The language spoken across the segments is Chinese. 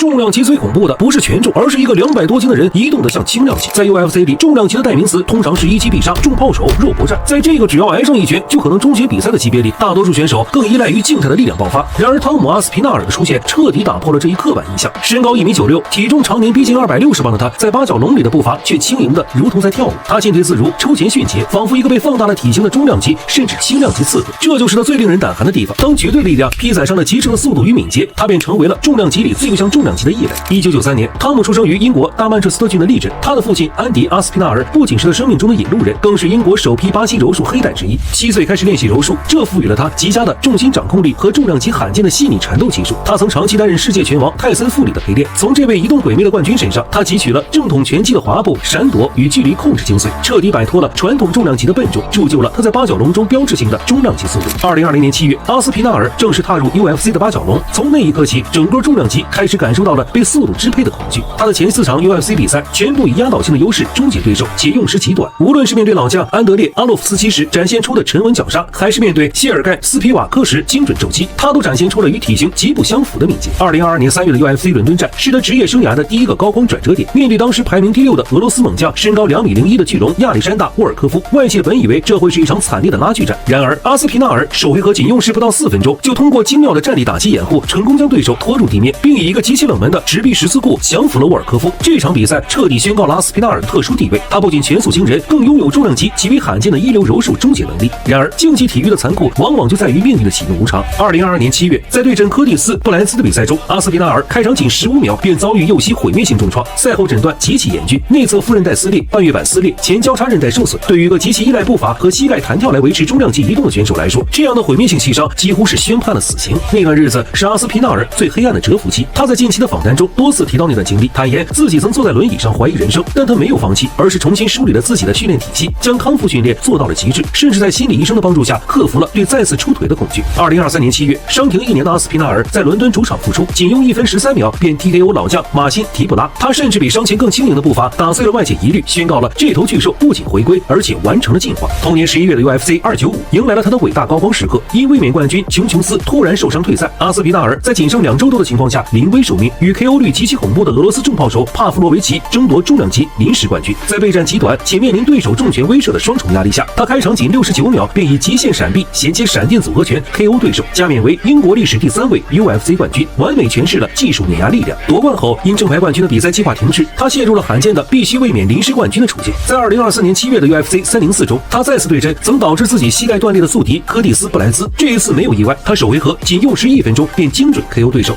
重量级最恐怖的不是权重，而是一个200多斤的人移动的像轻量级。在 UFC 里，重量级的代名词通常是一击必杀、重炮手、肉搏战。在这个只要挨上一拳就可能终结比赛的级别里，大多数选手更依赖于静态的力量爆发。然而，汤姆·阿斯皮纳尔的出现彻底打破了这一刻板印象。身高1.96米，体重常年逼近260磅的他，在八角笼里的步伐却轻盈的如同在跳舞。他进退自如，抽前迅捷，仿佛一个被放大了体型的中量级甚至轻量级刺客。这就是他最令人胆寒的地方。当绝对力量披载上了极致的速度与敏捷，他便成为了重量级里最不像重量级的异类。1993年，汤姆出生于英国大曼彻斯特郡的利镇。他的父亲安迪·阿斯皮纳尔不仅是他生命中的引路人，更是英国首批巴西柔术黑带之一。7岁开始练习柔术，这赋予了他极佳的重心掌控力和重量级罕见的细腻缠斗技术。他曾长期担任世界拳王泰森·富里的陪练，从这位移动鬼魅的冠军身上，他汲取了正统拳击的滑步、闪躲与距离控制精髓，彻底摆脱了传统重量级的笨重，铸就了他在八角笼中标志性的中量级速度。2020年7月，阿斯皮纳尔正式踏入 UFC 的八角笼，从那一刻起，整个重量级开始感受到了被速度支配的恐惧。他的前4场 UFC 比赛全部以压倒性的优势终结对手，且用时极短。无论是面对老将安德烈·阿洛夫斯基时展现出的沉稳绞杀，还是面对谢尔盖·斯皮瓦克时精准骤击，他都展现出了与体型极不相符的敏捷。2022年3月的 UFC 伦敦站是他职业生涯的第一个高光转折点。面对当时排名第6的俄罗斯猛将，身高2.01米的巨龙亚历山大·沃尔科夫，外界本以为这会是一场惨烈的拉锯战。然而，阿斯皮纳尔首回合仅用时不到4分钟，就通过精妙的站立打击掩护，成功将对手拖入地面，并以一个极其冷门的直臂十字固降服了沃尔科夫。这场比赛彻底宣告了阿斯皮纳尔的特殊地位，他不仅拳速惊人，更拥有重量级极为罕见的一流柔术终结能力。然而，竞技体育的残酷往往就在于命运的喜怒无常。2022年7月，在对阵柯蒂斯·布莱恩斯的比赛中，阿斯皮纳尔开场仅15秒便遭遇右膝毁灭性重创，赛后诊断极其严峻，内侧副韧带撕裂、半月板撕裂、前交叉韧带受损。对于一个极其依赖步伐和膝盖弹跳来维持重量级移动的选手来说，这样的毁灭性膝伤几乎是宣判了死刑。那段日子是阿斯皮纳尔最黑暗的蛰伏期。他在近期的访谈中多次提到那段经历，坦言自己曾坐在轮椅上怀疑人生，但他没有放弃，而是重新梳理了自己的训练体系，将康复训练做到了极致，甚至在心理医生的帮助下克服了对再次出腿的恐惧。2023年7月，伤停1年的阿斯皮纳尔在伦敦主场复出，仅用1分13秒便 TKO 老将马辛·提布拉。他甚至比伤前更轻盈的步伐打碎了外界疑虑，宣告了这头巨兽不仅回归，而且完成了进化。同年11月的 UFC 295迎来了他的伟大高光时刻，因卫冕冠军琼琼斯突然受伤退赛，阿斯皮纳尔在仅剩2周多的情况下临危受命，与 KO 率极其恐怖的俄罗斯重炮手帕夫洛维奇争夺重量级临时冠军。在备战极短且面临对手重拳威慑的双重压力下，他开场仅69秒便以极限闪避衔接闪电组合拳 KO 对手，加冕为英国历史第3位 UFC 冠军，完美诠释了技术碾压力量。夺冠后，因正牌冠军的比赛计划停滞，他陷入了罕见的必须卫冕临时冠军的处境。在2024年7月的 UFC 304中，他再次对阵曾导致自己膝盖断裂的宿敌柯蒂斯·布莱斯，这一次没有意外，他首回合仅用时1分钟便精准 KO 对手。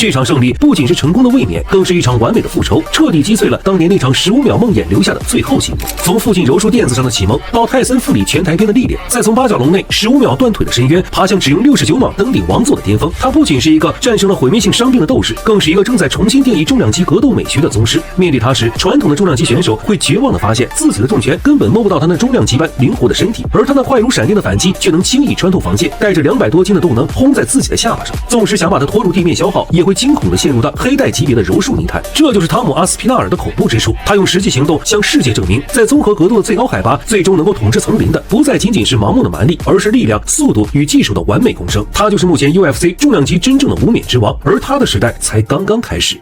这场胜利不仅是成功的卫冕，更是一场完美的复仇，彻底击碎了当年那场15秒梦魇留下的最后心魔。从父亲柔术垫子上的启蒙，到泰森·富里拳台边的历练，再从八角笼内15秒断腿的深渊，爬向只用69秒登顶王座的巅峰。他不仅是一个战胜了毁灭性伤病的斗士，更是一个正在重新定义重量级格斗美学的宗师。面对他时，传统的重量级选手会绝望地发现自己的重拳根本摸不到他那重量级般灵活的身体，而他那快如闪电的反击却能轻易穿透防线，带着200多斤的动能轰在自己的下巴上。纵使想把他拖入地面消耗，也会惊恐地陷入到黑带级别的柔术泥潭。这就是汤姆·阿斯皮纳尔的恐怖之处。他用实际行动向世界证明，在综合格斗的最高海拔，最终能够统治丛林的，不再仅仅是盲目的蛮力，而是力量、速度与技术的完美共生。他就是目前 UFC 重量级真正的无冕之王，而他的时代才刚刚开始。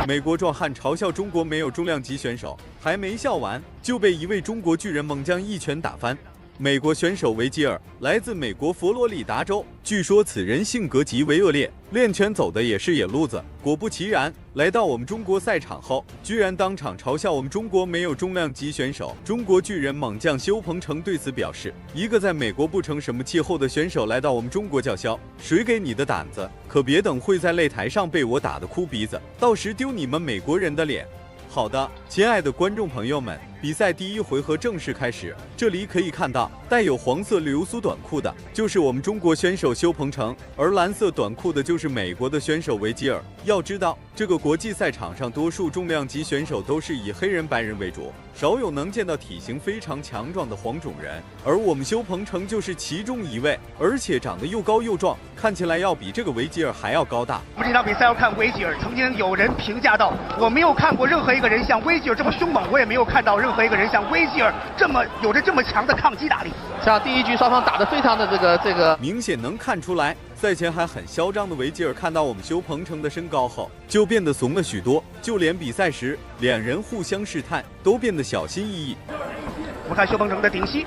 美国壮汉嘲笑中国没有重量级选手，还没笑完就被一位中国巨人猛将一拳打翻。美国选手维吉尔来自美国佛罗里达州，据说此人性格极为恶劣，练拳走的也是野路子。果不其然，来到我们中国赛场后，居然当场嘲笑我们中国没有重量级选手。中国巨人猛将修鹏程对此表示，一个在美国不成什么气候的选手来到我们中国叫嚣，谁给你的胆子？可别等会在擂台上被我打得哭鼻子，到时丢你们美国人的脸。好的，亲爱的观众朋友们，比赛第一回合正式开始。这里可以看到，带有黄色流苏短裤的就是我们中国选手修鹏程，而蓝色短裤的就是美国的选手维吉尔。要知道，这个国际赛场上多数重量级选手都是以黑人、白人为主，少有能见到体型非常强壮的黄种人。而我们修鹏程就是其中一位，而且长得又高又壮，看起来要比这个维吉尔还要高大。我们这场比赛要看维吉尔，曾经有人评价到，我没有看过任何一个人像维吉尔这么凶猛，我也没有看到任何一个人像维吉尔有着这么强的抗击打力。像第一局双方打得非常的这个，明显能看出来，赛前还很嚣张的维吉尔看到我们修鹏程的身高后，就变得怂了许多，就连比赛时两人互相试探都变得小心翼翼。我们看修鹏程的顶膝，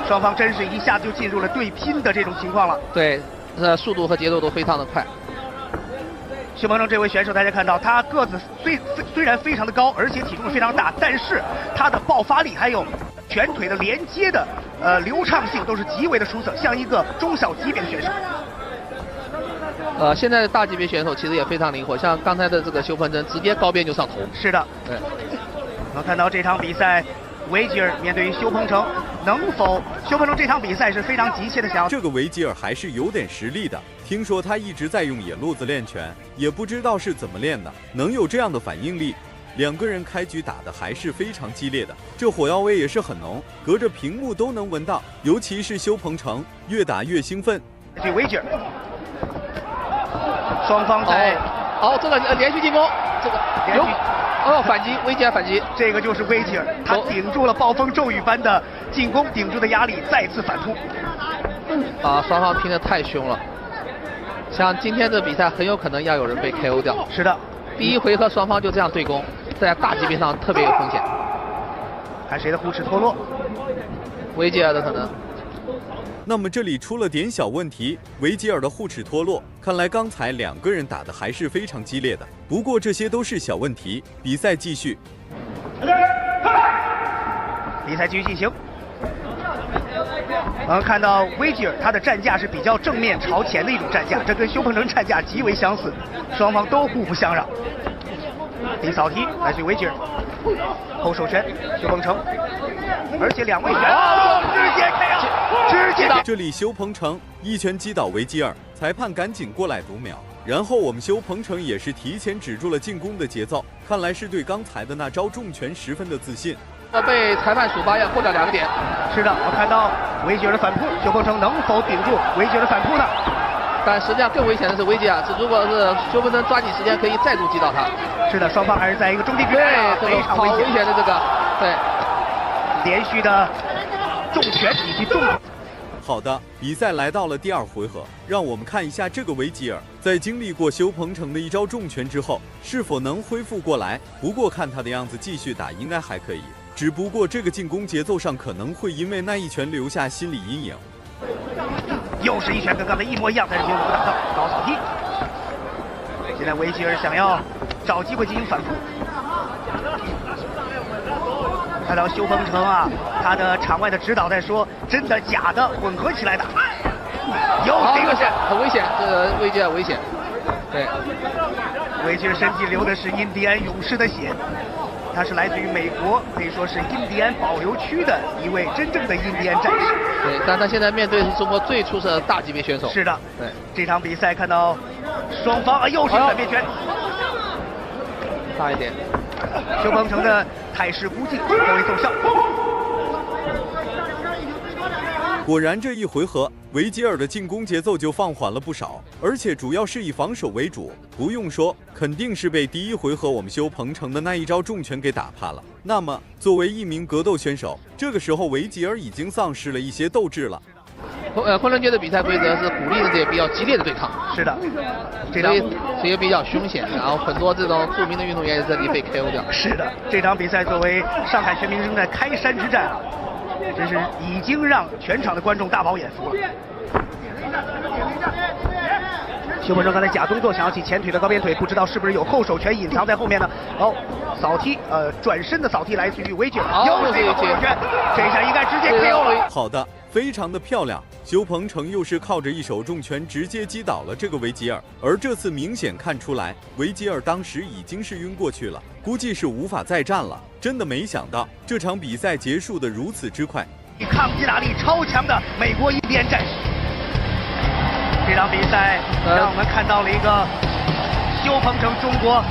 双方真是一下子就进入了对拼的这种情况了。对，速度和节奏都非常的快。修鹏程这位选手，大家看到他个子虽然非常的高，而且体重非常大，但是他的爆发力还有拳腿的连接的流畅性都是极为的出色，像一个中小级别的选手。现在的大级别选手其实也非常灵活，像刚才的这个修鹏程直接高边就上头。是的，对。我们看到这场比赛，维吉尔面对于修鹏程，能否？修鹏程这场比赛是非常急切的想要。这个维吉尔还是有点实力的，听说他一直在用野路子练拳，也不知道是怎么练的，能有这样的反应力。两个人开局打的还是非常激烈的，这火药味也是很浓，隔着屏幕都能闻到。尤其是修鹏程越打越兴奋。对维吉尔，双方在这个连续进攻，这个连续。反击，维吉尔反击，这个就是维吉尔，他顶住了暴风骤雨般的进攻，顶住的压力，再次反扑。双方拼得太凶了，像今天的比赛很有可能要有人被 KO 掉。是的，第一回合双方就这样对攻，在大级别上特别有风险。看谁的护齿脱落，维吉尔的可能。那么这里出了点小问题，维吉尔的护齿脱落，看来刚才两个人打的还是非常激烈的。不过这些都是小问题，比赛继续。比赛继续进行。我们看到维吉尔他的站架是比较正面朝前的一种站架，这跟修鹏程站架极为相似，双方都互不相让。低扫踢来自于维吉尔，后手拳修鹏程，而且两位选手直接 KO， 直接。这里修鹏程一拳击倒维吉尔，裁判赶紧过来读秒，然后我们修鹏程也是提前止住了进攻的节奏，看来是对刚才的那招重拳十分的自信。被裁判数发要扣掉2个点。是的，我看到维吉尔的反扑，修鹏程能否顶住维吉尔的反扑呢？但实际上更危险的是维吉尔，如果是修鹏程抓紧时间可以再度击倒他。是的，双方还是在一个中间之战，非常危险的这个，对，连续的重拳以及重。好的，比赛来到了第二回合，让我们看一下这个维吉尔在经历过修鹏程的一招重拳之后，是否能恢复过来。不过看他的样子，继续打应该还可以，只不过这个进攻节奏上可能会因为那一拳留下心理阴影。又是一拳跟刚才一模一样，但是没有打到高扫踢。现在维吉尔想要找机会进行反扑。看到修鹏程啊，他的场外的指导在说，真的假的混合起来打。有这个很危险，这个维吉尔危险。对，维吉尔身体流的是印第安勇士的血，他是来自于美国，可以说是印第安保留区的一位真正的印第安战士。对，但他现在面对的是中国最出色的大级别选手。是的，对，这场比赛看到双方又是反面拳，大一点。修鹏程的态势估计颇为奏效。果然这一回合维吉尔的进攻节奏就放缓了不少，而且主要是以防守为主。不用说，肯定是被第一回合我们修鹏程的那一招重拳给打怕了。那么作为一名格斗选手，这个时候维吉尔已经丧失了一些斗志了。昆仑决的比赛规则是鼓励这些比较激烈的对抗。是的，所以比较凶险，然后很多这种著名的运动员在这里被 KO 掉。是的，这场比赛作为上海全明星的开山之战啊，真是已经让全场的观众大饱眼福了。修鹏程刚才假动作想要起前腿的高边腿，不知道是不是有后手拳隐藏在后面呢？扫踢，转身的扫踢来自于维吉尔，又是一个后手拳，这一下应该直接 KO 了。好的，非常的漂亮。修鹏程又是靠着一手重拳直接击倒了这个维吉尔，而这次明显看出来，维吉尔当时已经是晕过去了，估计是无法再战了。真的没想到这场比赛结束的如此之快。抗击打力超强的美国印第安战士，这场比赛让我们看到了一个修鹏程中国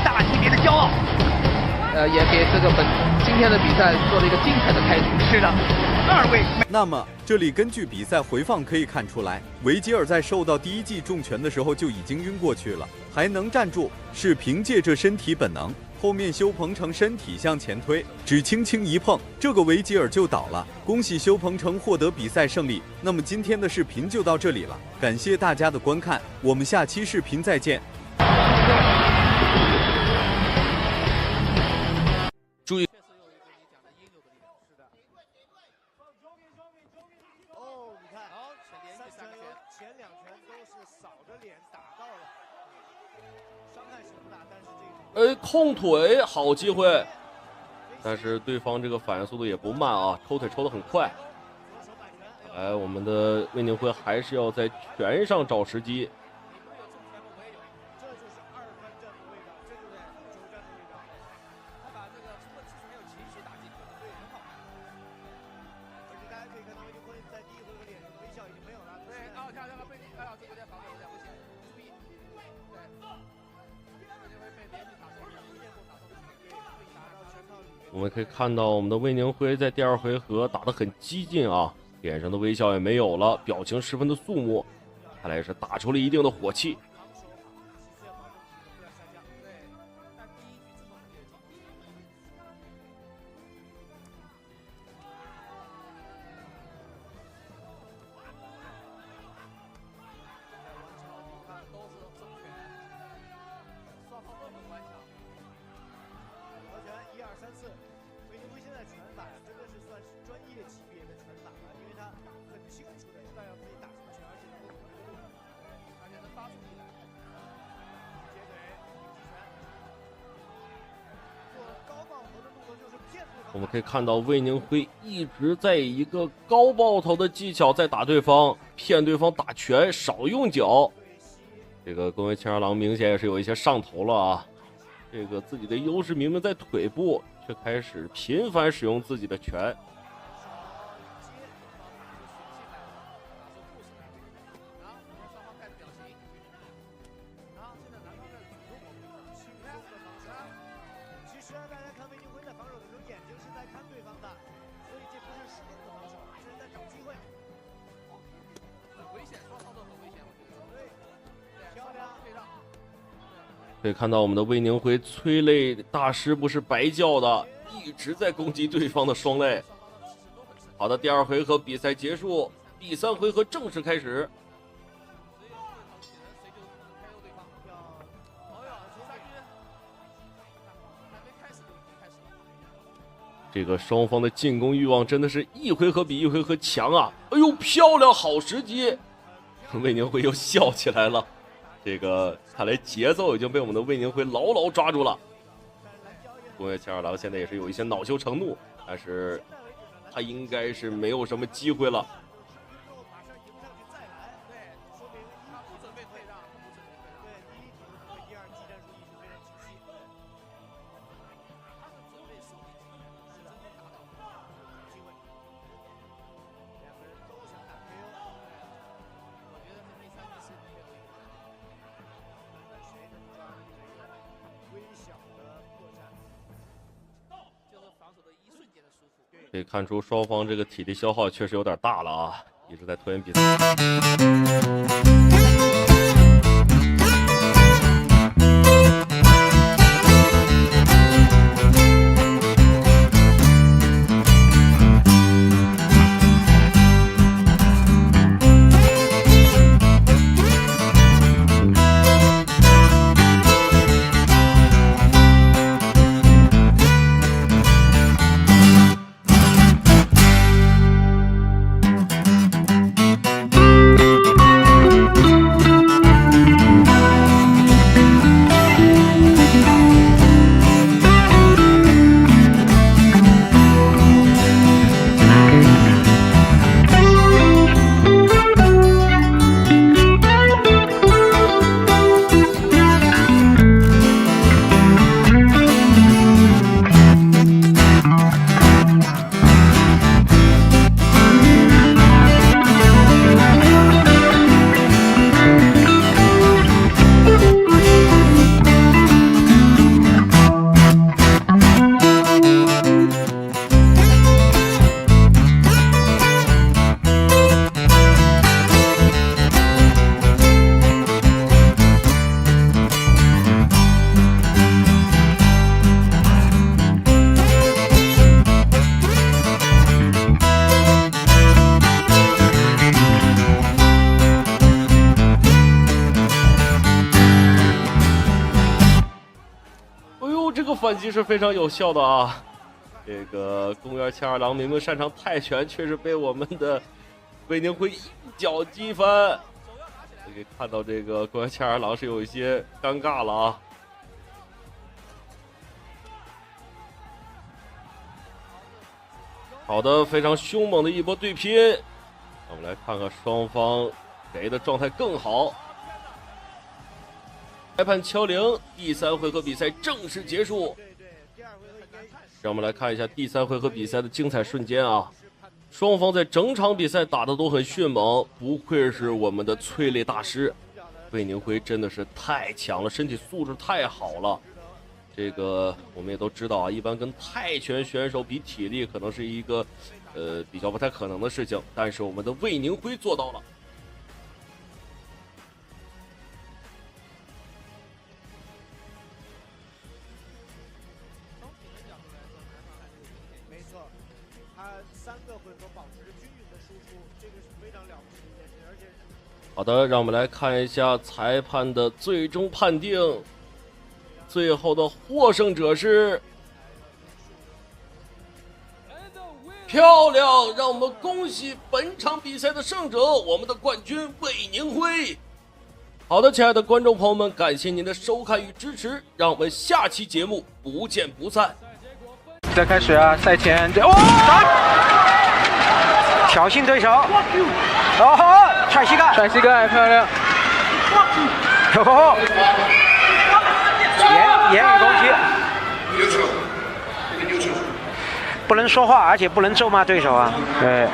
大级别的骄傲。也给这个今天的比赛做了一个精彩的开局。是的，2位。那么这里根据比赛回放可以看出来，维吉尔在受到第一记重拳的时候就已经晕过去了，还能站住，是凭借着身体本能。后面修鹏程身体向前推，只轻轻一碰，这个维吉尔就倒了。恭喜修鹏程获得比赛胜利。那么今天的视频就到这里了，感谢大家的观看，我们下期视频再见。注意。哦，你看，前2拳都是扫着脸打到了，伤害是不大，但是这个控腿好机会，但是对方这个反应速度也不慢啊，抽腿抽得很快。我们的魏宁辉还是要在拳上找时机。我们可以看到我们的魏宁辉在第2回合打得很激进啊，脸上的微笑也没有了，表情十分的肃穆，看来是打出了一定的火气。魏宁辉现在拳法真的是算是专业级别的拳法了，因为他很清楚的知道要自己打什么拳，而且能够而且能发出力来。接腿击拳，做高爆头的动作就是骗对方。我们可以看到魏宁辉一直在以一个高爆头的技巧在打对方，骗对方打拳，少用脚。这个宫卫千二郎明显也是有一些上头了啊。这个自己的优势明明在腿部，却开始频繁使用自己的拳。其实大家看魏宁辉在防守的时候，眼睛是在看对方的，所以这不是实动的防守，这是在找机会。很危险，双方都很危险，我觉得。对，漂亮。可以看到我们的魏宁辉催泪大师不是白叫的，一直在攻击对方的双肋。好的，第2回合比赛结束，第3回合正式开始。这个双方的进攻欲望真的是一回合比一回合强啊！哎呦，漂亮，好时机！魏宁辉又笑起来了。这个看来节奏已经被我们的魏宁辉牢牢抓住了。宫卫千二郎现在也是有一些恼羞成怒，但是他应该是没有什么机会了。可以看出双方这个体力消耗确实有点大了啊，一直在拖延比赛。击是非常有效的啊。这个公园千二郎明明擅长泰拳，却是被我们的魏宁辉一脚击翻。可以看到这个公园千二郎是有一些尴尬了啊。好的，非常凶猛的一波对拼，让我们来看看双方谁的状态更好。裁判敲铃，第3回合比赛正式结束。让我们来看一下第3回合比赛的精彩瞬间啊！双方在整场比赛打得都很迅猛，不愧是我们的催泪大师，魏宁辉真的是太强了，身体素质太好了。这个我们也都知道啊，一般跟泰拳选手比体力可能是一个比较不太可能的事情，但是我们的魏宁辉做到了。没错，他3个回合保持着均匀的输出，这个是非常了不起的一件事，而且。好的，让我们来看一下裁判的最终判定。最后的获胜者是漂亮，让我们恭喜本场比赛的胜者，我们的冠军魏宁辉。好的，亲爱的观众朋友们，感谢您的收看与支持，让我们下期节目不见不散。再开始啊，赛前挑衅对手，哦，踹膝盖，甩膝盖，漂亮。哦，言语攻击，不能说话，而且不能咒骂对手啊。对，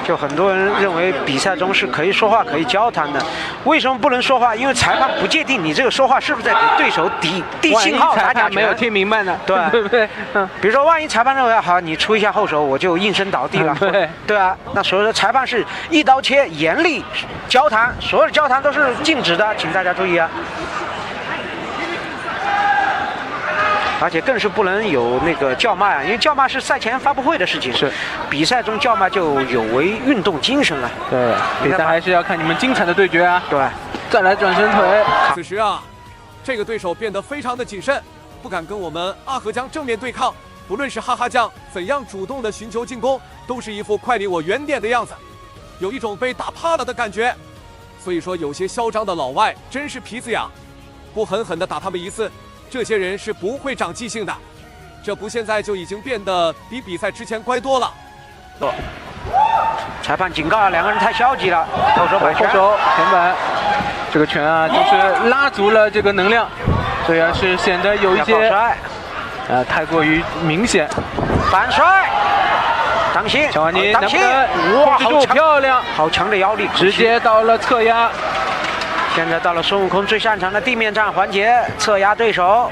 就很多人认为比赛中是可以说话、可以交谈的，为什么不能说话？因为裁判不界定你这个说话是不是在给对手递信号、打假拳。没有听明白呢，对对不对？比如说，万一裁判认为好，你出一下后手，我就应声倒地了。对啊，那所以说裁判是一刀切，严厉交谈，所有的交谈都是禁止的，请大家注意啊。而且更是不能有那个叫骂啊，因为叫骂是赛前发布会的事情，是比赛中叫骂就有违运动精神了。对，比赛还是要看你们精彩的对决啊。对，再来转身腿。此时啊，这个对手变得非常的谨慎，不敢跟我们阿河江正面对抗。不论是哈哈酱怎样主动的寻求进攻，都是一副快离我远点的样子，有一种被打怕了的感觉。所以说，有些嚣张的老外真是皮子痒，不狠狠的打他们一次，这些人是不会长记性的。这不现在就已经变得比比赛之前乖多了。裁判警告，两个人太消极了，后手摆拳，后手前板，这个拳啊，就是拉足了这个能量，所以啊是显得有一些太过于明显。反摔，当心，乔瓦尼当心，哇，好漂亮，好强的腰力，直接到了侧压。现在到了孙悟空最擅长的地面战环节，侧压对手。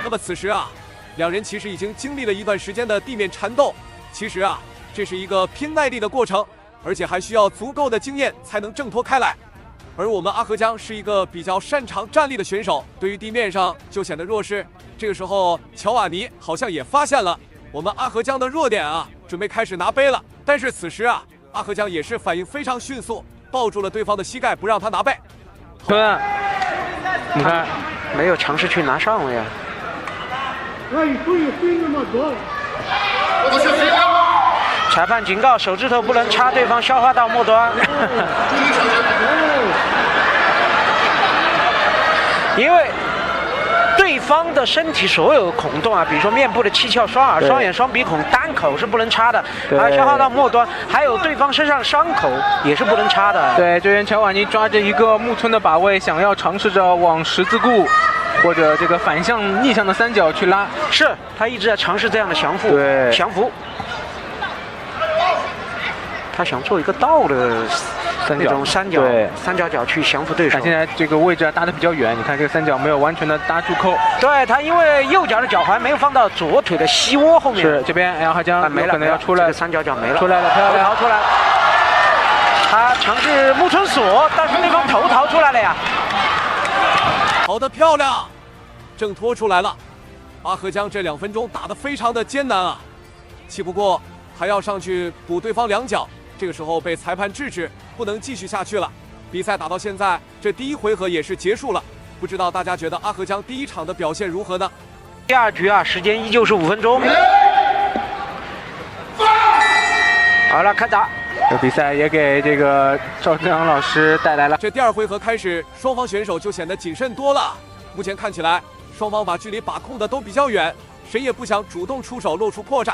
那么此时啊，两人其实已经经历了一段时间的地面缠斗。其实啊，这是一个拼耐力的过程，而且还需要足够的经验才能挣脱开来。而我们阿河江是一个比较擅长站立的选手，对于地面上就显得弱势。这个时候，乔瓦尼好像也发现了我们阿河江的弱点啊，准备开始拿杯了。但是此时啊，阿河江也是反应非常迅速，抱住了对方的膝盖，不让他拿杯。对，你看，没有尝试去拿上位啊。裁判警告，手指头不能插对方消化道末端。因为对方的身体所有孔洞啊，比如说面部的七窍、双耳、双眼、双鼻孔，单口是不能插的，还有消化道末端，还有对方身上的伤口也是不能插的。对，这边乔瓦尼抓着一个木村的把位，想要尝试着往十字固或者这个反向逆向的三角去拉，是他一直在尝试这样的降服，降服。他想做一个倒的那种三角角去降服对手。现在这个位置搭得比较远，你看这个三角没有完全的搭住扣。对他，因为右脚的脚踝没有放到左腿的膝窝后面。是这边，然后将没了，可能要出来，这个三角脚没了，出来了，漂亮，逃出来了。他尝试木村锁，但是对方头逃出来了呀。好的，漂亮，挣脱出来了。阿河江这2分钟打得非常的艰难啊，气不过还要上去补对方2脚。这个时候被裁判制止，不能继续下去了。比赛打到现在，这第一回合也是结束了。不知道大家觉得阿河江第一场的表现如何呢？第二局啊，时间依旧是5分钟。好了，开打。这比赛也给这个赵志阳老师带来了。这第二回合开始，双方选手就显得谨慎多了。目前看起来，双方把距离把控的都比较远，谁也不想主动出手露出破绽。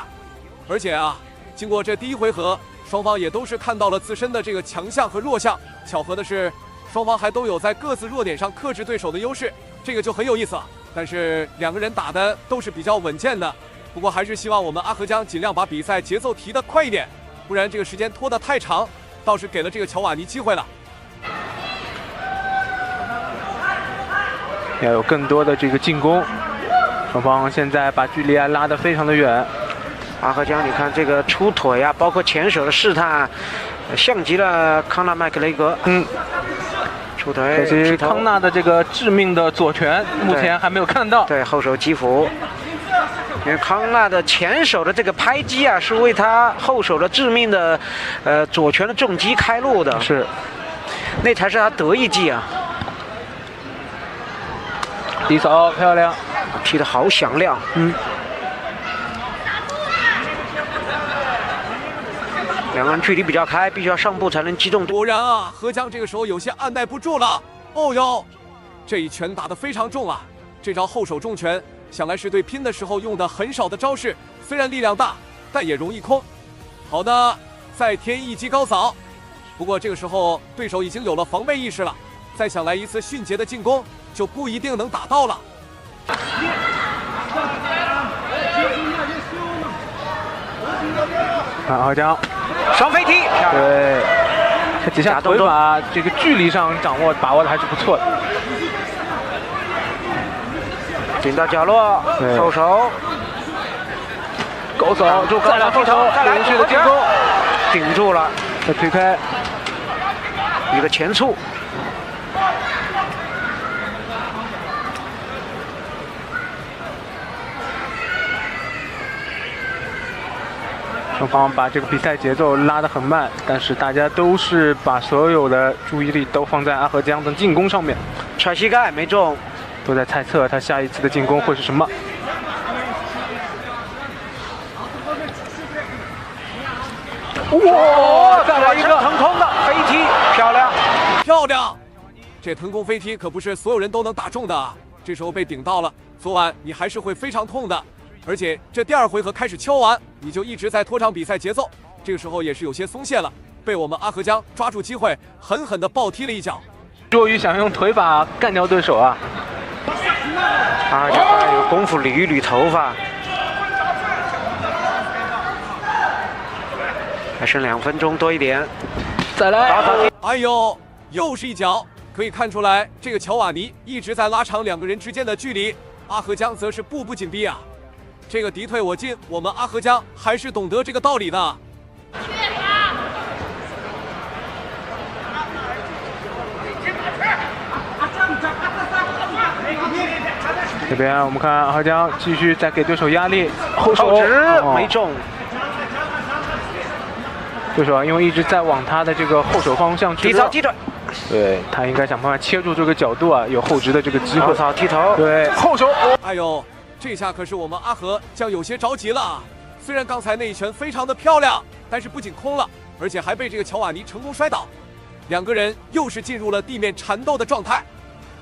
而且啊，经过这第一回合，双方也都是看到了自身的这个强项和弱项。巧合的是，双方还都有在各自弱点上克制对手的优势，这个就很有意思了。但是两个人打的都是比较稳健的，不过还是希望我们阿河江尽量把比赛节奏提得快一点。不然这个时间拖得太长，倒是给了这个乔瓦尼机会了。要有更多的这个进攻，双方现在把距离啊拉得非常的远。阿河江，你看这个出腿啊，包括前手的试探，像极了康纳麦克雷格。出腿。可惜康纳的这个致命的左拳，目前还没有看到。对，后手击服。因为康纳的前手的这个拍击啊，是为他后手的致命的，左拳的重击开路的。是，那才是他得意技啊。低扫漂亮，踢得好响亮。两个人距离比较开，必须要上步才能击中。果然啊，河江这个时候有些按耐不住了。哦哟，这一拳打得非常重啊！这招后手重拳。想来是对拼的时候用的很少的招式，虽然力量大，但也容易空。好的，再添一击高扫。不过这个时候对手已经有了防备意识了，再想来一次迅捷的进攻，就不一定能打到了。阿河江双飞踢，对，这几下腿法这个距离上把握的还是不错的。顶到角落，后手，高扫，再来后手，连续的进攻，顶住了，再推开，一个前蹴。双方把这个比赛节奏拉得很慢，但是大家都是把所有的注意力都放在阿河江的进攻上面。踹膝盖没中。都在猜测他下一次的进攻会是什么。哇！再来一个腾空的飞踢，漂亮，漂亮！这腾空飞踢可不是所有人都能打中的，这时候被顶到了，昨晚你还是会非常痛的。而且这第二回合开始敲完，你就一直在拖长比赛节奏，这个时候也是有些松懈了，被我们阿河江抓住机会，狠狠地暴踢了一脚。弱于想用腿法干掉对手啊！阿河江有功夫捋一捋头发。还剩2分钟多一点，再来！哎呦，又是一脚！可以看出来，这个乔瓦尼一直在拉长两个人之间的距离，阿河江则是步步紧逼啊。这个敌退我进，我们阿河江还是懂得这个道理的。这边我们看阿河江继续在给对手压力，后手没中。对手因为一直在往他的这个后手方向去提早踢腿，对他应该想办法切住这个角度啊，有后直的这个机会。后草踢头，对后手。哎呦，这下可是我们阿河江有些着急了。虽然刚才那一拳非常的漂亮，但是不仅空了，而且还被这个乔瓦尼成功摔倒。两个人又是进入了地面缠斗的状态。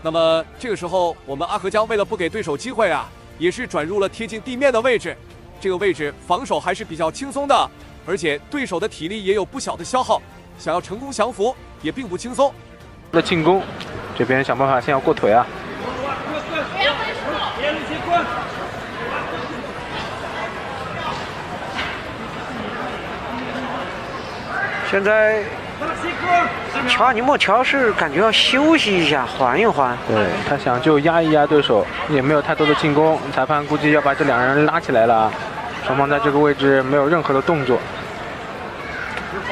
那么这个时候，我们阿河江为了不给对手机会啊，也是转入了贴近地面的位置。这个位置防守还是比较轻松的。而且对手的体力也有不小的消耗，想要成功降服也并不轻松。的进攻，这边想办法先要过腿啊。现在乔瓦尼莫乔是感觉要休息一下，缓一缓。对他想就压一压对手，也没有太多的进攻。裁判估计要把这两人拉起来了。双方在这个位置没有任何的动作。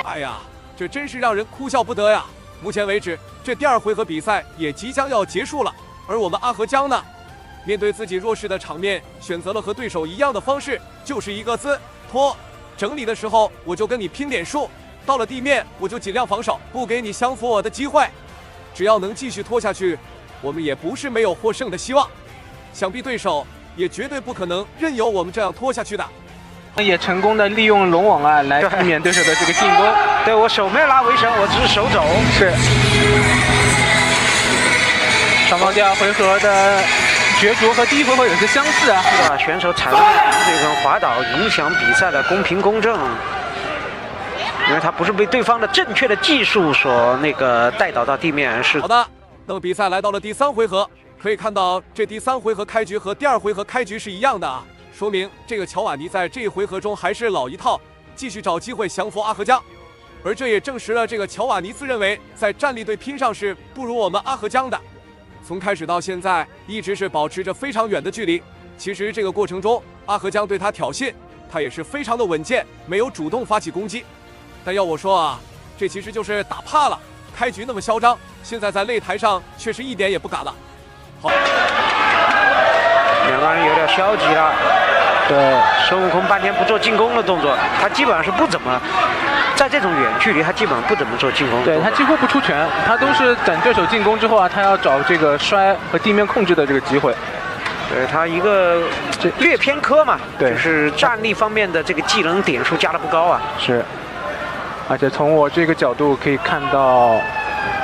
哎呀，这真是让人哭笑不得呀！目前为止，这第二回合比赛也即将要结束了，而我们阿河江呢，面对自己弱势的场面，选择了和对手一样的方式，就是一个字拖。整理的时候我就跟你拼点数，到了地面我就尽量防守，不给你降服我的机会。只要能继续拖下去，我们也不是没有获胜的希望。想必对手也绝对不可能任由我们这样拖下去的。也成功的利用龙网啊来避免对手的这个进攻。对，我手没有拉围绳，我只是手肘。是。双方第二回合的角逐和第一回合也是相似啊。是吧？选手踩到这个滑倒，影响比赛的公平公正。因为他不是被对方的正确的技术所带倒到地面，是好的。那么比赛来到了第3回合，可以看到这第3回合开局和第2回合开局是一样的啊。说明这个乔瓦尼在这一回合中还是老一套，继续找机会降服阿合江，而这也证实了这个乔瓦尼自认为在战力对拼上是不如我们阿合江的。从开始到现在一直是保持着非常远的距离，其实这个过程中阿合江对他挑衅，他也是非常的稳健，没有主动发起攻击。但要我说啊，这其实就是打怕了，开局那么嚣张，现在在擂台上却是一点也不敢了。好，两个人有点消极了。对，孙悟空半天不做进攻的动作，他基本上是不怎么在这种远距离，他基本上不怎么做进攻。对，他几乎不出拳，他都是等对手进攻之后啊，他要找这个摔和地面控制的这个机会。对，他一个略偏科嘛，对，就是战力方面的这个技能点数加的不高啊。是，而且从我这个角度可以看到，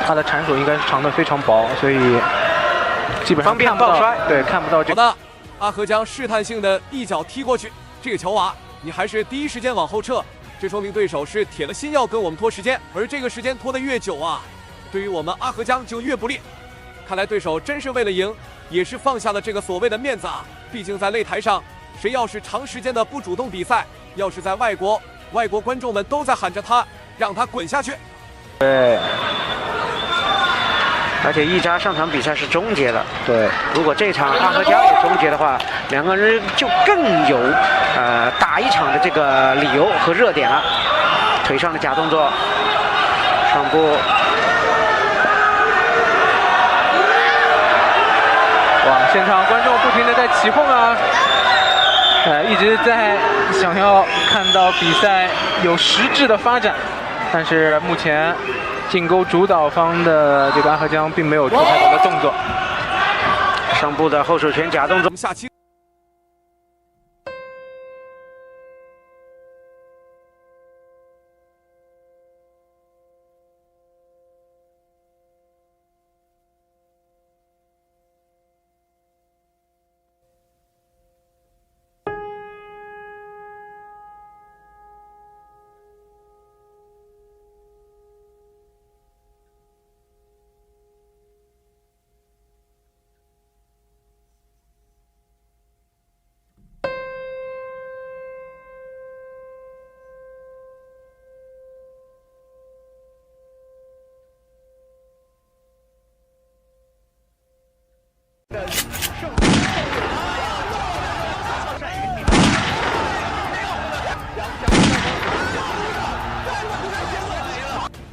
他的缠手应该是长得非常薄，所以基本上方便抱摔。对，看不到这个。好的。阿合江试探性的一脚踢过去，这个乔瓦，你还是第一时间往后撤，这说明对手是铁了心要跟我们拖时间，而这个时间拖得越久啊，对于我们阿合江就越不利。看来对手真是为了赢，也是放下了这个所谓的面子啊。毕竟在擂台上，谁要是长时间的不主动比赛，要是在外国观众们都在喊着他，让他滚下去。对。而且一扎上场比赛是终结的，对。如果这场阿合江也终结的话，两个人就更有打一场的这个理由和热点了。腿上的假动作，上步，哇！现场观众不停的在起哄啊，一直在想要看到比赛有实质的发展，但是目前。进攻主导方的这个阿合江并没有做太多的动作，上步的后手拳假动作。下期。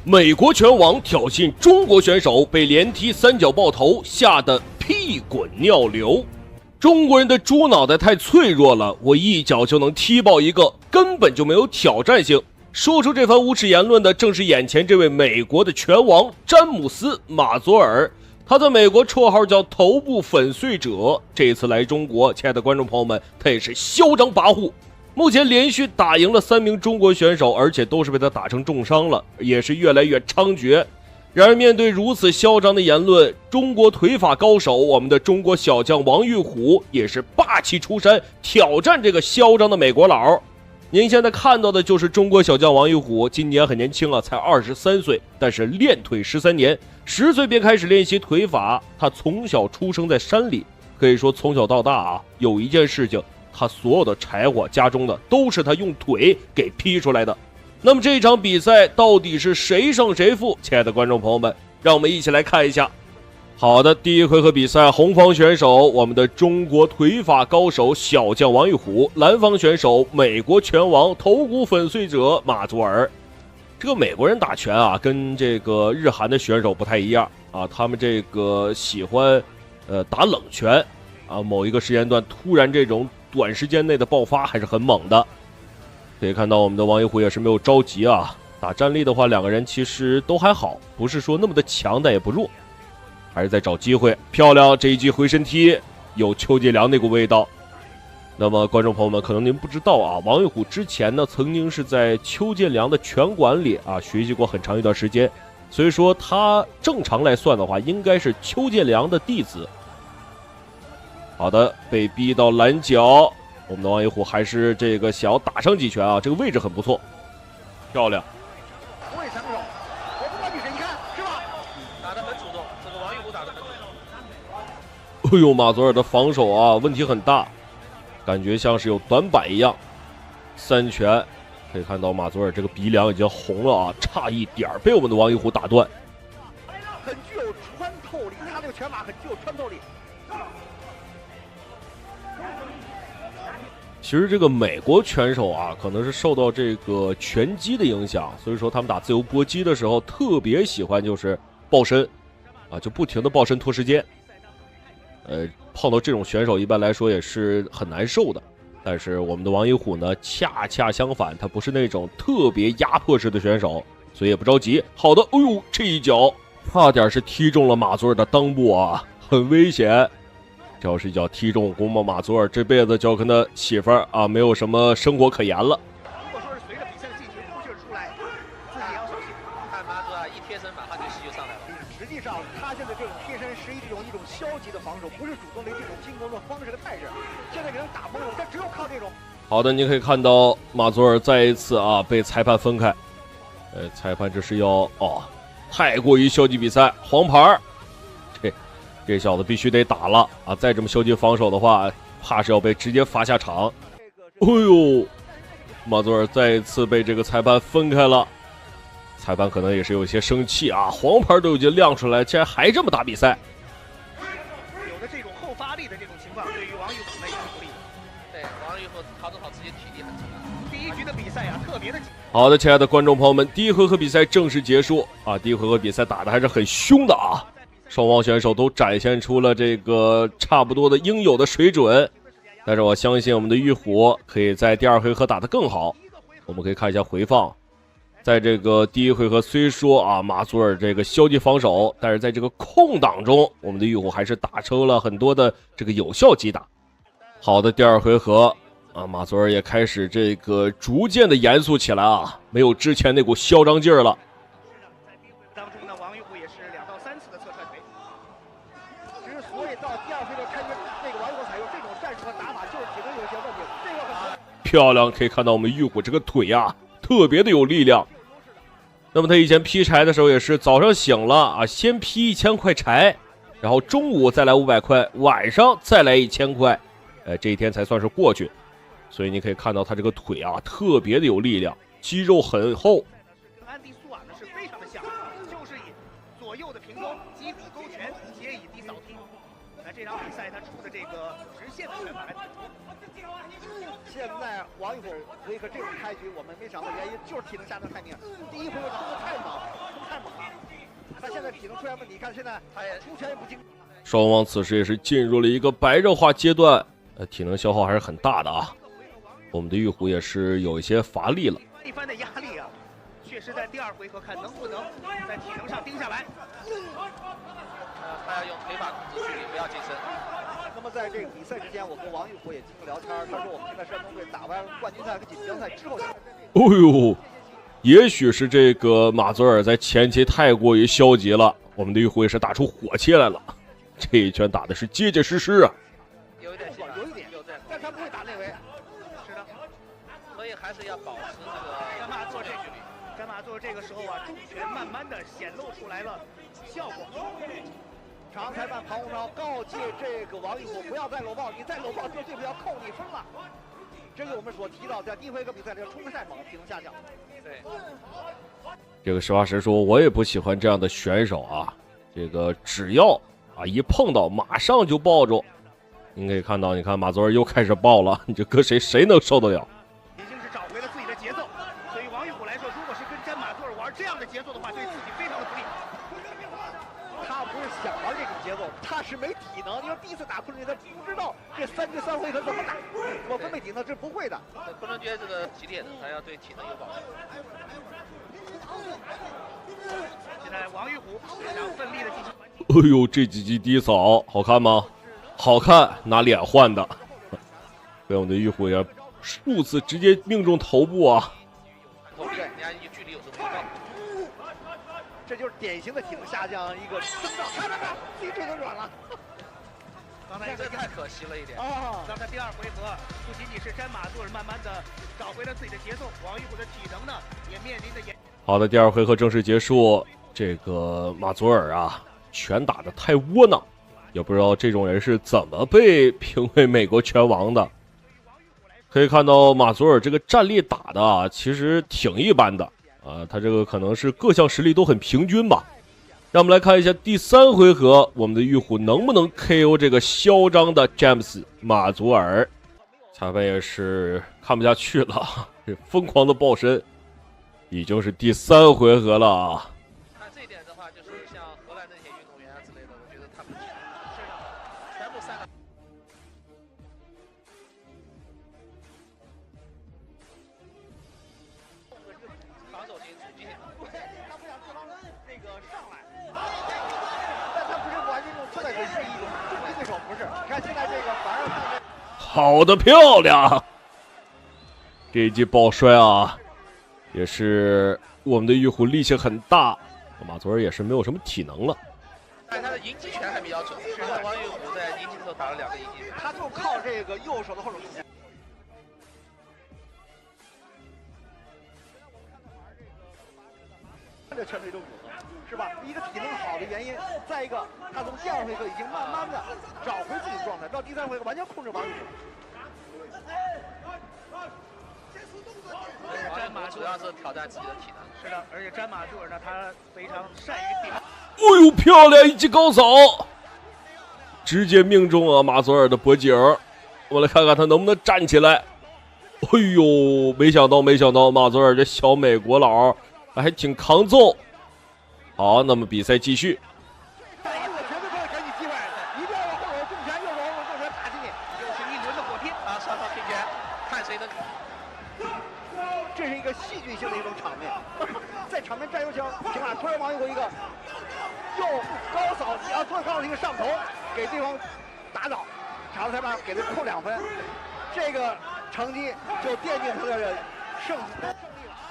美国拳王挑衅中国选手，被连踢3脚爆头，吓得屁滚尿流。中国人的猪脑袋太脆弱了，我一脚就能踢爆一个，根本就没有挑战性。说出这番无耻言论的，正是眼前这位美国的拳王詹姆斯·马佐尔。他在美国绰号叫头部粉碎者。这次来中国，亲爱的观众朋友们，他也是嚣张跋扈。目前连续打赢了3名中国选手，而且都是被他打成重伤了，也是越来越猖獗。然而面对如此嚣张的言论，中国腿法高手我们的中国小将王玉虎也是霸气出山，挑战这个嚣张的美国佬。您现在看到的就是中国小将王玉虎，今年很年轻啊，才23岁，但是练腿13年，10岁便开始练习腿法。他从小出生在山里，可以说从小到大啊，有一件事情，他所有的柴火家中的都是他用腿给劈出来的。那么这场比赛到底是谁胜谁负？亲爱的观众朋友们，让我们一起来看一下。好的，第一回合比赛，红方选手我们的中国腿法高手小将王玉虎，蓝方选手美国拳王头骨粉碎者马佐尔。这个美国人打拳啊，跟这个日韩的选手不太一样啊，他们这个喜欢打冷拳啊，某一个时间段突然这种短时间内的爆发还是很猛的。可以看到我们的王玉虎也是没有着急啊，打站立的话，两个人其实都还好，不是说那么的强，但也不弱。还是在找机会，漂亮这一记回身踢，有邱建良那股味道。那么观众朋友们，可能您不知道啊，王玉虎之前呢曾经是在邱建良的拳馆里啊学习过很长一段时间，所以说他正常来算的话，应该是邱建良的弟子。好的，被逼到拦脚，我们的王玉虎还是这个想要打上几拳啊，这个位置很不错，漂亮。不会防守，我不管你谁，你看是吧？打得很主动，这个王玉虎打得很主哎动。呦，马佐尔的防守啊问题很大，感觉像是有短板一样。3拳，可以看到马佐尔这个鼻梁已经红了啊，差一点被我们的王玉虎打断。很具有穿透力，他这个拳法很具有穿透力。其实这个美国拳手啊，可能是受到这个拳击的影响，所以说他们打自由搏击的时候特别喜欢就是抱身，啊，就不停的抱身拖时间。碰到这种选手一般来说也是很难受的。但是我们的王一虎呢，恰恰相反，他不是那种特别压迫式的选手，所以也不着急。好的，哎呦，这一脚差点是踢中了马佐尔的裆部啊，很危险。这要是一脚踢中，估摸马佐尔这辈子就要跟他媳妇儿啊没有什么生活可言了。如果说是随着比赛的进行出劲儿出来，自己要小心。看马佐尔一贴身，马上就气就上来了。实际上，他现在这种贴身是一种消极的防守，不是主动的这种进攻的方式和态势。现在给人打懵了，他只有靠这种。好的，你可以看到马佐尔再一次啊被裁判分开。裁判这是要太过于消极比赛，黄牌。这小子必须得打了啊！再这么消极防守的话，怕是要被直接罚下场。哎呦，马佐尔再一次被这个裁判分开了，裁判可能也是有些生气啊，黄牌都已经亮出来，竟然还这么打比赛。有的这种后发力的这种情况，对于王玉虎呢也是不利。对，王玉虎调整好自己体力很重要。第一局的比赛啊，特别的紧。好的，亲爱的观众朋友们，第一回合比赛正式结束啊！第一回合比赛打得还是很凶的啊。双方选手都展现出了这个差不多的应有的水准，但是我相信我们的玉虎可以在第二回合打得更好。我们可以看一下回放，在这个第一回合虽说啊马佐尔这个消极防守，但是在这个空档中，我们的玉虎还是打出了很多的这个有效击打。好的，第二回合啊，马佐尔也开始这个逐渐的严肃起来啊，没有之前那股嚣张劲儿了。当中呢，王玉虎也是2到3次的侧踹腿。之所以到第二回合开始，这个王玉虎采用这种战术和打法，就是体能有些问题。这个很漂亮，可以看到我们玉虎这个腿啊，特别的有力量。那么他以前劈柴的时候也是早上醒了啊，先劈1000块柴，然后中午再来500块，晚上再来1000块，这一天才算是过去。所以你可以看到他这个腿啊，特别的有力量，肌肉很厚。安迪苏瓦呢是非常的像，就是以左右的平勾、击鼓勾拳，皆以低扫踢。那这场比赛他出的这个直线的拳法，现在王玉虎回合这种开局，我们没想到原因就是体能下降太明显。第一回合出的太猛，太猛了。他现在体能出现问题，看现在他也出拳也不精。双方此时也是进入了一个白热化阶段，体能消耗还是很大的啊。我们的玉虎也是有一些乏力了。一番的压力啊，确实在第二回合看能不能在体能上盯下来。他要用腿法控制距离，不要近身。那么在这个比赛之前，我跟王玉虎也进行聊天，他说我们现在山东队打完冠军赛和锦标赛之后，哦呦，也许是这个马佐尔在前期太过于消极了，我们的玉虎也是打出火气来了。这一拳打的是结结实实啊。有一点，但他不会打内围。是的，所以还是要保持这个干嘛做这个？干嘛做这个时候啊，重拳慢慢的显露出来了效果。常裁判庞洪超告诫这个王玉虎不要再搂抱，你再搂抱这对手要扣你分了。这个我们所提到，在第一回合比赛里冲得太猛，体能下降。对，这个实话实说，我也不喜欢这样的选手啊。这个只要一碰到马上就抱住。您可以看到，你看马佐尔又开始抱了，你这搁谁能受得了？已经是找回了自己的节奏。对于王玉虎来说，如果是跟詹马佐尔玩这样的节奏的话，对自己非常的不利。他不是想玩这种节奏，他是没体能。因为第一次打昆仑决，他不知道这3局3回合怎么打，我分配体能是不会的。昆仑决这个激烈的，他要对体能有保证。现在王玉虎非常奋力的进行还击。哎呦，这几记低扫好看吗？好看，拿脸换的。被我们的玉虎也数次直接命中头部啊！这就是典型的体能下降一个征兆。看，自己腿都软了。刚才这太可惜了一点啊！刚才第二回合不仅仅是詹马杜尔慢慢的找回了自己的节奏，王玉虎的体能呢也面临着好的，第二回合正式结束。这个马祖尔啊，拳打得太窝囊，也不知道这种人是怎么被评为美国拳王的。可以看到马祖尔这个战力打的啊，其实挺一般的啊，他这个可能是各项实力都很平均吧。让我们来看一下第3回合，我们的玉虎能不能 KO 这个嚣张的詹姆斯马祖尔。裁判也是看不下去了，这疯狂的抱身，已经是第3回合了啊。看这一点的话，就是像荷兰那些运动员啊之类的，我觉得他们身上全部3个。防守型出击，他不想对方那个上来，但他不是完全用侧腿是一种重击对手，不是。你看现在这个反而看好的漂亮，这一记抱摔啊，也是我们的玉虎力气很大，马祖尔也是没有什么体能了。但他的迎击拳还比较准，是他王玉虎在迎击的时候打了2个迎击，他就靠这个右手的后手。这拳腿都骨头，是吧？一个体能好的原因，再一个他从第2回合已经慢慢的找回自己的状态，到第3回合完全控制王玉虎。詹马主要是挑战自己的体能。是的，而且詹马杜尔呢，他非常善于顶。哎呦，漂亮一记高扫，直接命中啊马祖尔的脖颈。我们来看看他能不能站起来。哎呦，没想到马祖尔这小美国佬还挺抗揍。好，那么比赛继续。绝对不要给你机会，一定要往后手重拳，右手后手重拳打进去，又是一轮的火拼啊！双方拼拳，看谁能。这是一个戏剧性的一种场面，在场面占优情况下，突然王玉虎一个又高扫，突然高扫一个上头，给对方打倒，场上裁判给他扣2分，这个成绩就奠定他的胜利。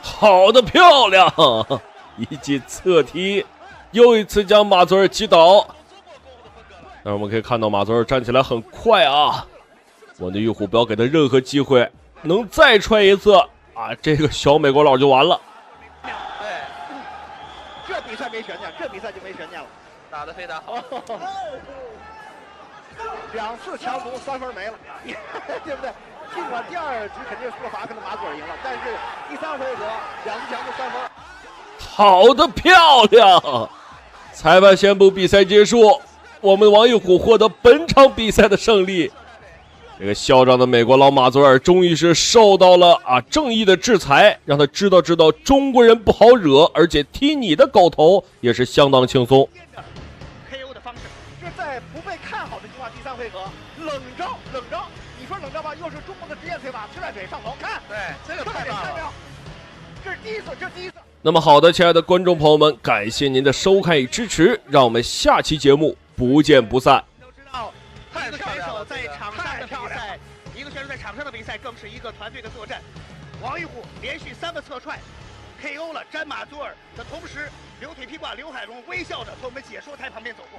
好的漂亮，一记侧踢，又一次将马祖尔击倒。但是我们可以看到马祖尔站起来很快啊，我们的玉虎不要给他任何机会，能再踹一次啊，这个小美国佬就完了。对，这比赛没悬念，这比赛就没悬念了，打得非常好。 2次强毒3分没了，对不对？尽管第2局肯定是罚，可能马祖尔赢了，但是第3回合2次强毒3分。好的漂亮！裁判宣布比赛结束，我们王玉虎获得本场比赛的胜利。这个嚣张的美国佬马祖尔终于是受到了正义的制裁，让他知道中国人不好惹，而且踢你的狗头也是相当轻松。 KO 的方式，这在不被看好的情况下，第3回合冷招，你说冷招吧，又是中国的职业腿法，吃在腿上头，看，对，这个太棒了，这是第一次，那么好的，亲爱的观众朋友们，感谢您的收看与支持，让我们下期节目不见不散。都知道，一个选手在场上的比赛，一个选手在场上的比赛更是一个团队的作战。王玉虎连续3个侧踹 KO 了詹马祖尔的同时，刘腿披挂刘海龙微笑着从我们解说台旁边走过。